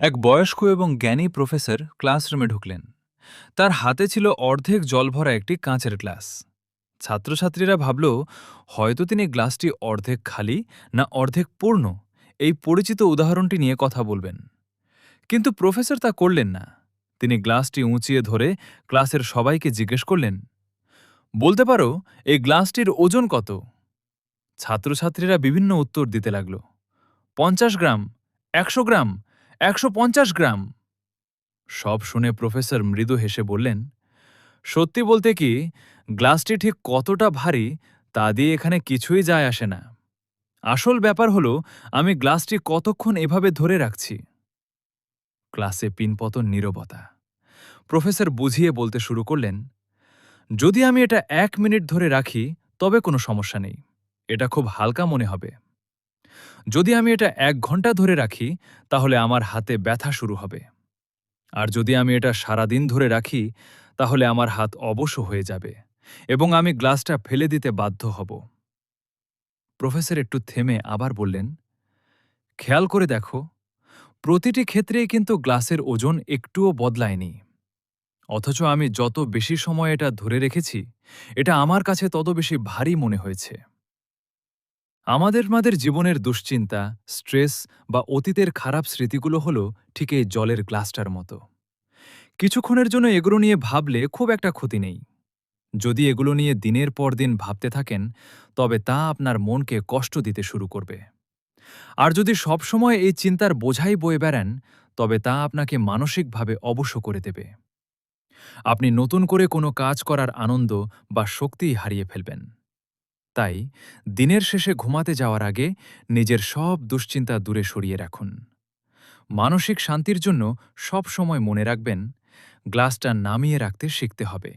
এক বয়স্ক এবং জ্ঞানী প্রফেসর ক্লাসরুমে ঢুকলেন। তার হাতে ছিল অর্ধেক জলভরা একটি কাঁচের গ্লাস। ছাত্রছাত্রীরা ভাবল হয়তো তিনি গ্লাসটি অর্ধেক খালি না অর্ধেক পূর্ণ এই পরিচিত উদাহরণটি নিয়ে কথা বলবেন। কিন্তু প্রফেসর তা করলেন না। তিনি গ্লাসটি উঁচিয়ে ধরে ক্লাসের সবাইকে জিজ্ঞেস করলেন, বলতে পারো এই গ্লাসটির ওজন কত? ছাত্রছাত্রীরা বিভিন্ন উত্তর দিতে লাগল। 50 গ্রাম, 100 গ্রাম, 150 গ্রাম। সব শুনে প্রফেসর মৃদু হেসে বললেন, সত্যি বলতে কি, গ্লাসটি ঠিক কতটা ভারী তা দিয়ে এখানে কিছুই যায় আসে না। আসল ব্যাপার হলো আমি গ্লাসটি কতক্ষণ এভাবে ধরে রাখছি। ক্লাসে পিনপতন নীরবতা। প্রফেসর বুঝিয়ে বলতে শুরু করলেন, যদি আমি এটা 1 মিনিট ধরে রাখি তবে কোনো সমস্যা নেই, এটা খুব হালকা মনে হবে। যদি আমি এটা 1 ঘন্টা ধরে রাখি তাহলে আমার হাতে ব্যথা শুরু হবে। আর যদি আমি এটা সারাদিন ধরে রাখি তাহলে আমার হাত অবশ হয়ে যাবে এবং আমি গ্লাসটা ফেলে দিতে বাধ্য হব। প্রফেসর একটু থেমে আবার বললেন, খেয়াল করে দেখো, প্রতিটি ক্ষেত্রেই কিন্তু গ্লাসের ওজন একটুও বদলায়নি। অথচ আমি যত বেশি সময় এটা ধরে রেখেছি, এটা আমার কাছে তত বেশি ভারী মনে হয়েছে। আমাদের জীবনের দুশ্চিন্তা, স্ট্রেস বা অতীতের খারাপ স্মৃতিগুলো হলো ঠিক এই জলের গ্লাসটার মতো। কিছুক্ষণের জন্য এগুলো নিয়ে ভাবলে খুব একটা ক্ষতি নেই। যদি এগুলো নিয়ে দিনের পর দিন ভাবতে থাকেন তবে তা আপনার মনকে কষ্ট দিতে শুরু করবে। আর যদি সবসময় এই চিন্তার বোঝাই বয়ে বেড়ান তবে তা আপনাকে মানসিকভাবে অবশ করে দেবে। আপনি নতুন করে কোনো কাজ করার আনন্দ বা শক্তিই হারিয়ে ফেলবেন। তাই দিনের শেষে ঘুমাতে যাওয়ার আগে নিজের সব দুশ্চিন্তা দূরে সরিয়ে রাখুন। মানসিক শান্তির জন্য সব সময় মনে রাখবেন, গ্লাসটা নামিয়ে রাখতে শিখতে হবে।